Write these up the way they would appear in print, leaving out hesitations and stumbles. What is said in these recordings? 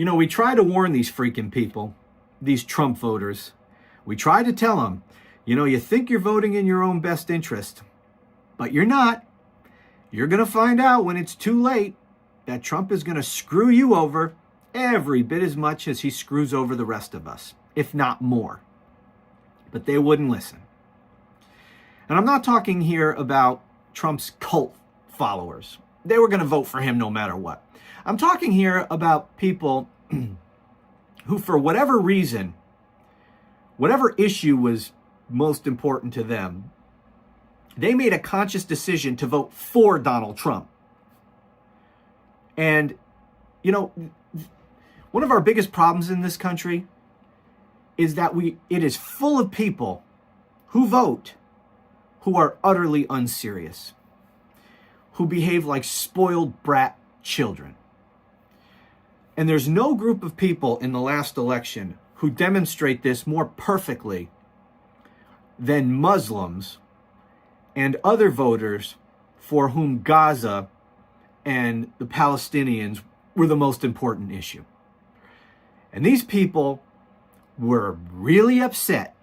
We try to warn these freaking people, these Trump voters. We try to tell them, you think you're voting in your own best interest, but you're not. You're going to find out when it's too late that Trump is going to screw you over every bit as much as he screws over the rest of us, if not more. But they wouldn't listen. And I'm not talking here about Trump's cult followers. They were going to vote for him no matter what. I'm talking here about people who, for whatever reason, whatever issue was most important to them, they made a conscious decision to vote for Donald Trump. And, one of our biggest problems in this country is that it is full of people who vote who are utterly unserious, who behave like spoiled brat children. And there's no group of people in the last election who demonstrate this more perfectly than Muslims and other voters for whom Gaza and the Palestinians were the most important issue. And these people were really upset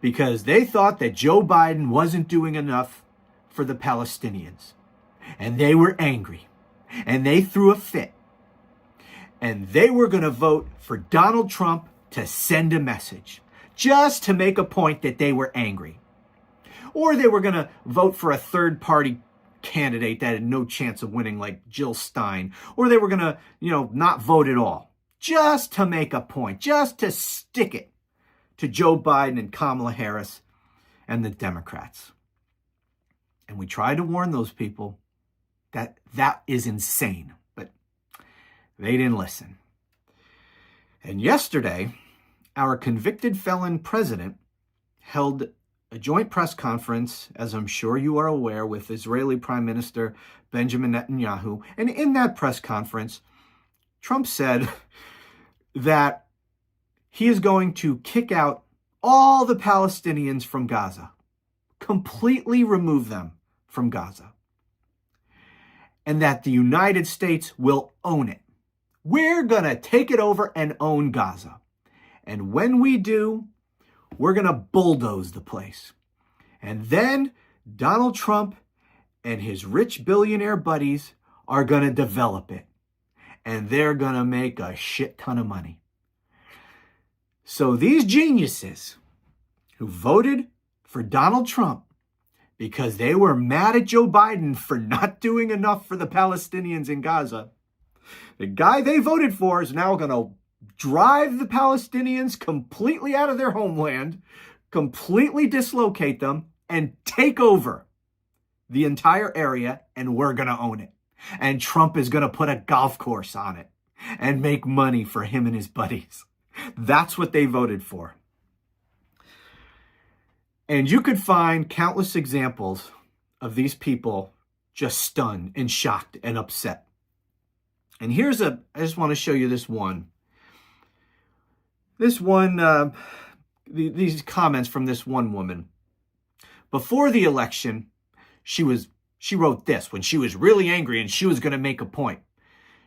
because they thought that Joe Biden wasn't doing enough for the Palestinians. And they were angry. And they threw a fit. And they were going to vote for Donald Trump to send a message, just to make a point that they were angry. Or they were going to vote for a third-party candidate that had no chance of winning, like Jill Stein. Or they were going to, not vote at all, just to make a point, just to stick it to Joe Biden and Kamala Harris and the Democrats. And we tried to warn those people that that is insane, but they didn't listen. And yesterday, our convicted felon president held a joint press conference, as I'm sure you are aware, with Israeli Prime Minister Benjamin Netanyahu. And in that press conference, Trump said that he is going to kick out all the Palestinians from Gaza, completely remove them from Gaza, and that the United States will own it. We're going to take it over and own Gaza. And when we do, we're going to bulldoze the place. And then Donald Trump and his rich billionaire buddies are going to develop it. And they're going to make a shit ton of money. So these geniuses who voted for Donald Trump because they were mad at Joe Biden for not doing enough for the Palestinians in Gaza, the guy they voted for is now going to drive the Palestinians completely out of their homeland, completely dislocate them, and take over the entire area, and we're going to own it. And Trump is going to put a golf course on it and make money for him and his buddies. That's what they voted for. And you could find countless examples of these people just stunned and shocked and upset. And I just want to show you this one. These comments from this one woman. Before the election, she wrote this when she was really angry and she was going to make a point.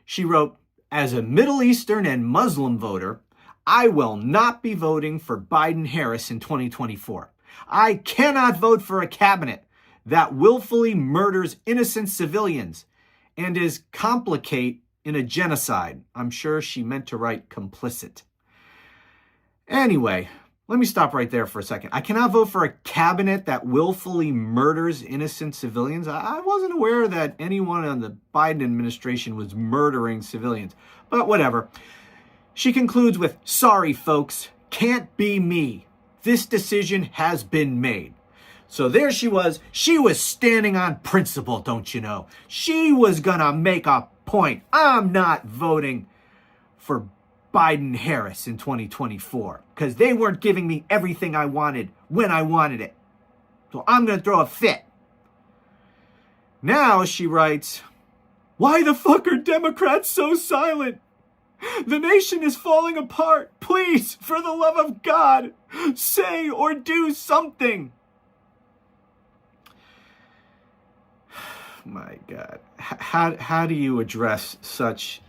She wrote, "As a Middle Eastern and Muslim voter, I will not be voting for Biden-Harris in 2024. I cannot vote for a cabinet that willfully murders innocent civilians and is complicate in a genocide." I'm sure she meant to write complicit. Anyway, let me stop right there for a second. I cannot vote for a cabinet that willfully murders innocent civilians. I wasn't aware that anyone on the Biden administration was murdering civilians, but whatever. She concludes with, "Sorry, folks, can't be me. This decision has been made." So there she was. She was standing on principle, don't you know? She was gonna make a point. I'm not voting for Biden-Harris in 2024 because they weren't giving me everything I wanted when I wanted it. So I'm going to throw a fit. Now she writes, "Why the fuck are Democrats so silent? The nation is falling apart. Please, for the love of God, say or do something." My God. How do you address such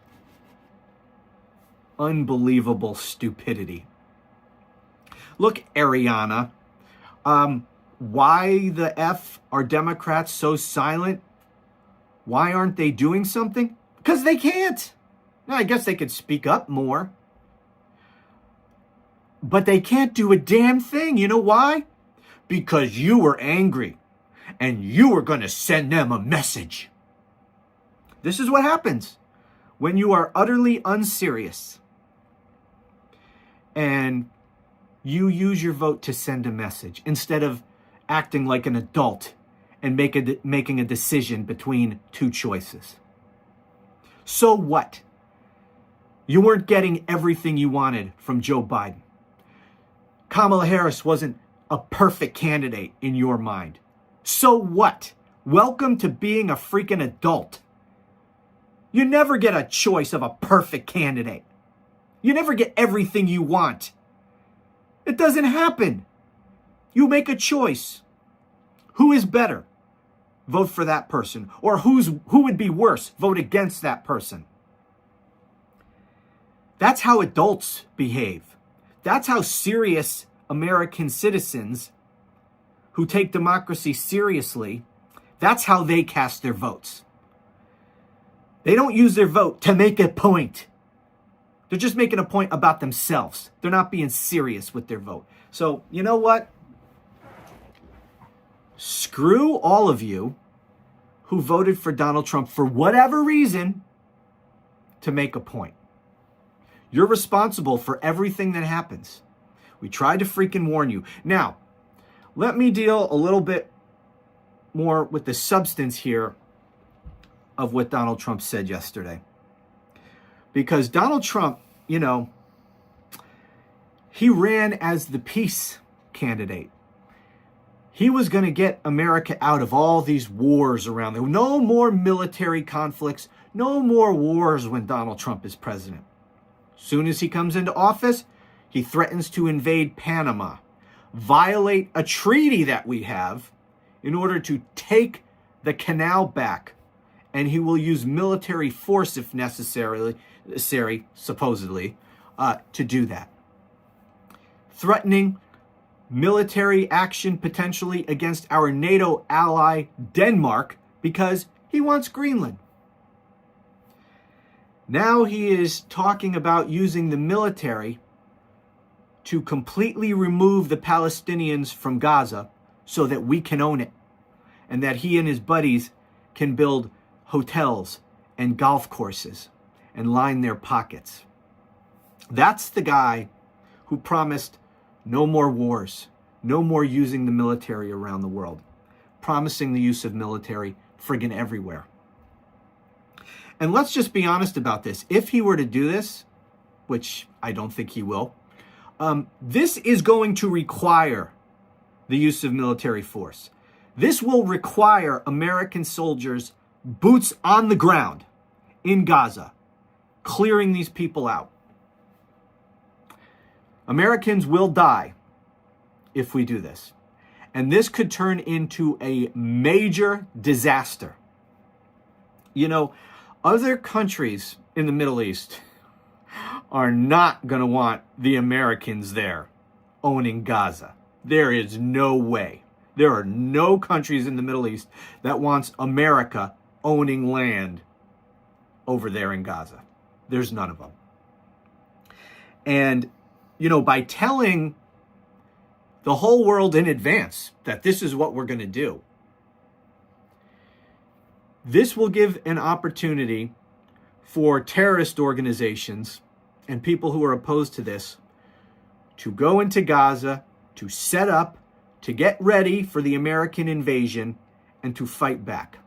Unbelievable stupidity. Look, Ariana, why the F are Democrats so silent? Why aren't they doing something? Because they can't. Now, I guess they could speak up more. But they can't do a damn thing. You know why? Because you were angry and you were going to send them a message. This is what happens when you are utterly unserious and you use your vote to send a message instead of acting like an adult and making a decision between two choices. So what? You weren't getting everything you wanted from Joe Biden. Kamala Harris wasn't a perfect candidate in your mind. So what? Welcome to being a freaking adult. You never get a choice of a perfect candidate. You never get everything you want. It doesn't happen. You make a choice. Who is better? Vote for that person. Or who would be worse? Vote against that person. That's how adults behave. That's how serious American citizens who take democracy seriously, that's how they cast their votes. They don't use their vote to make a point. They're just making a point about themselves. They're not being serious with their vote. So, you know what? Screw all of you who voted for Donald Trump for whatever reason to make a point. You're responsible for everything that happens. We tried to freaking warn you. Now, let me deal a little bit more with the substance here of what Donald Trump said yesterday. Because Donald Trump, you know, he ran as the peace candidate. He was going to get America out of all these wars around there. No more military conflicts, no more wars when Donald Trump is president. Soon as he comes into office, he threatens to invade Panama, violate a treaty that we have in order to take the canal back, and he will use military force if necessary, supposedly, to do that. Threatening military action potentially against our NATO ally Denmark because he wants Greenland. Now he is talking about using the military to completely remove the Palestinians from Gaza so that we can own it, and that he and his buddies can build hotels and golf courses and line their pockets. That's the guy who promised no more wars, no more using the military around the world, promising the use of military friggin' everywhere. And let's just be honest about this. If he were to do this, which I don't think he will, this is going to require the use of military force. This will require American soldiers, boots on the ground in Gaza, clearing these people out. Americans will die if we do this. And this could turn into a major disaster. You know, other countries in the Middle East are not going to want the Americans there owning Gaza. There is no way. There are no countries in the Middle East that wants America owning land over there in Gaza. There's none of them. And, you know, by telling the whole world in advance that this is what we're going to do, this will give an opportunity for terrorist organizations and people who are opposed to this to go into Gaza, to set up, to get ready for the American invasion, and to fight back.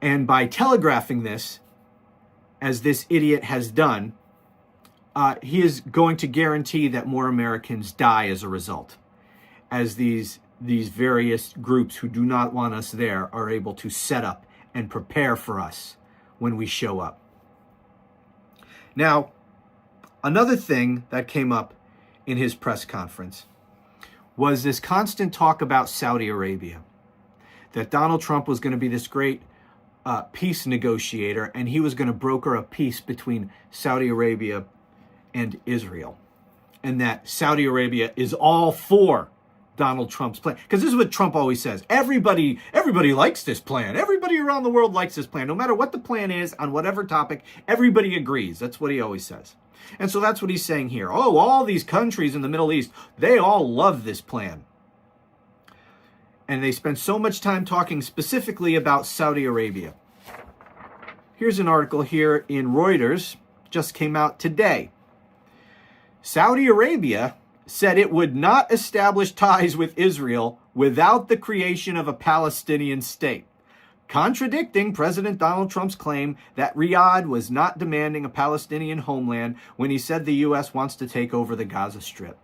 And by telegraphing this, as this idiot has done, he is going to guarantee that more Americans die as a result, as these various groups who do not want us there are able to set up and prepare for us when we show up. Now, another thing that came up in his press conference was this constant talk about Saudi Arabia, that Donald Trump was going to be this great peace negotiator, and he was going to broker a peace between Saudi Arabia and Israel. And that Saudi Arabia is all for Donald Trump's plan. Because this is what Trump always says. Everybody likes this plan. Everybody around the world likes this plan. No matter what the plan is, on whatever topic, everybody agrees. That's what he always says. And so that's what he's saying here. Oh, all these countries in the Middle East, they all love this plan. And they spend so much time talking specifically about Saudi Arabia. Here's an article here in Reuters, just came out today. Saudi Arabia said it would not establish ties with Israel without the creation of a Palestinian state, contradicting President Donald Trump's claim that Riyadh was not demanding a Palestinian homeland when he said the U.S. wants to take over the Gaza Strip.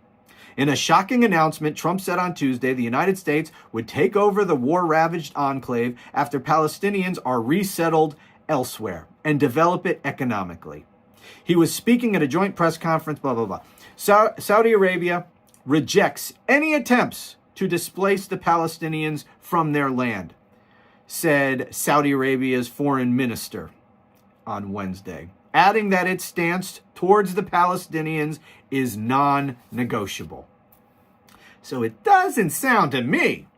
In a shocking announcement, Trump said on Tuesday the United States would take over the war-ravaged enclave after Palestinians are resettled elsewhere and develop it economically. He was speaking at a joint press conference, blah, blah, blah. Saudi Arabia rejects any attempts to displace the Palestinians from their land, said Saudi Arabia's foreign minister on Wednesday, adding that its stance towards the Palestinians is non-negotiable. So it doesn't sound to me,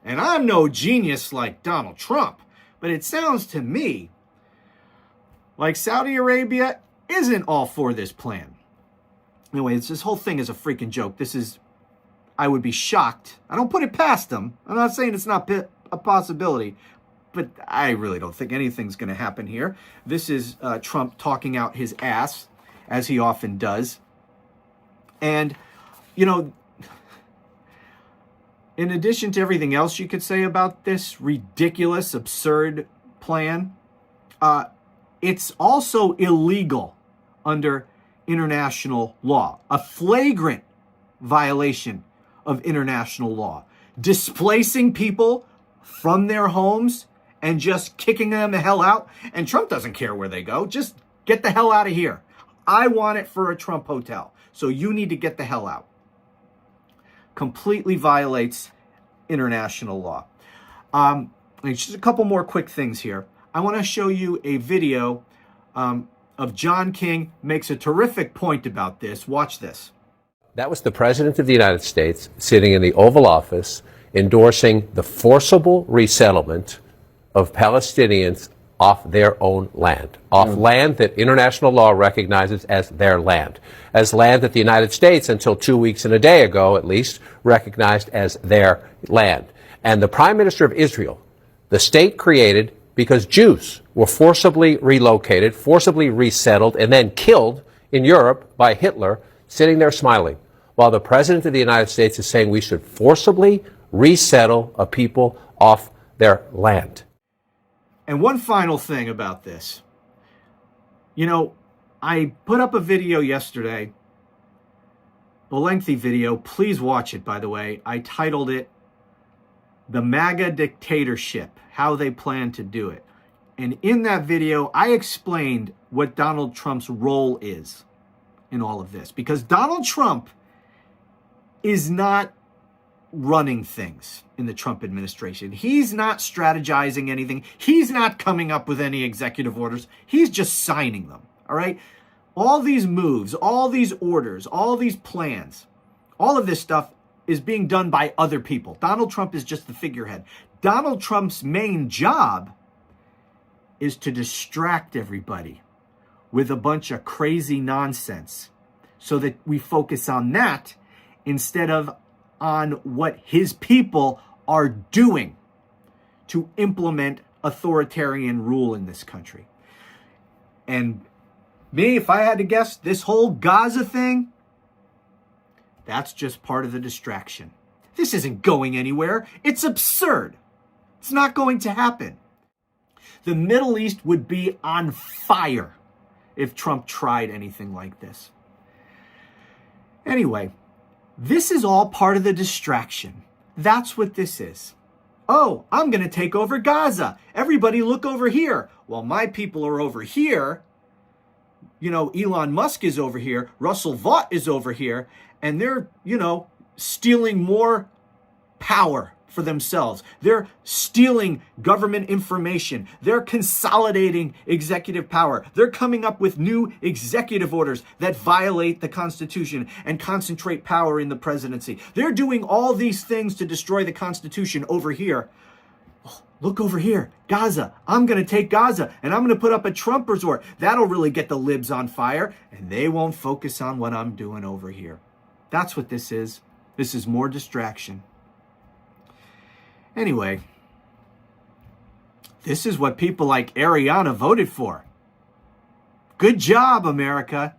and I'm no genius like Donald Trump, but it sounds to me like Saudi Arabia isn't all for this plan. Anyway, this whole thing is a freaking joke. I would be shocked. I don't put it past them. I'm not saying it's not a possibility, but I really don't think anything's going to happen here. This is Trump talking out his ass, as he often does. And, you know, in addition to everything else you could say about this ridiculous, absurd plan, it's also illegal under international law, a flagrant violation of international law, displacing people from their homes and just kicking them the hell out. And Trump doesn't care where they go. Just get the hell out of here. I want it for a Trump hotel, so you need to get the hell out. Completely violates international law. Just a couple more quick things here. I want to show you a video of John King makes a terrific point about this. Watch this. That was the President of the United States sitting in the Oval Office endorsing the forcible resettlement of Palestinians off their own land, off land that international law recognizes as their land, as land that the United States, until 2 weeks and a day ago at least, recognized as their land. And the Prime Minister of Israel, the state created because Jews were forcibly relocated, forcibly resettled, and then killed in Europe by Hitler, sitting there smiling, while the President of the United States is saying we should forcibly resettle a people off their land. And one final thing about this. You know, I put up a video yesterday, a lengthy video. Please watch it, by the way. I titled it, "The Maga Dictatorship, How They Plan to Do It." And in that video, I explained what Donald Trump's role is in all of this. Because Donald Trump is not running things in the Trump administration. He's not strategizing anything. He's not coming up with any executive orders. He's just signing them, all right? All these moves, all these orders, all these plans, all of this stuff is being done by other people. Donald Trump is just the figurehead. Donald Trump's main job is to distract everybody with a bunch of crazy nonsense so that we focus on that instead of on what his people are doing to implement authoritarian rule in this country. And me, if I had to guess, this whole Gaza thing, that's just part of the distraction. This isn't going anywhere. It's absurd. It's not going to happen. The Middle East would be on fire if Trump tried anything like this. Anyway, this is all part of the distraction. That's what this is. Oh, I'm going to take over Gaza. Everybody look over here. While my people are over here, you know, Elon Musk is over here, Russell Vought is over here, and they're, you know, stealing more power for themselves. They're stealing government information. They're consolidating executive power. They're coming up with new executive orders that violate the Constitution and concentrate power in the presidency. They're doing all these things to destroy the Constitution over here. Look over here, Gaza. I'm going to take Gaza and I'm going to put up a Trump resort. That'll really get the libs on fire and they won't focus on what I'm doing over here. That's what this is. This is more distraction. Anyway, this is what people like Ariana voted for. Good job, America.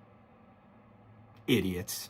Idiots.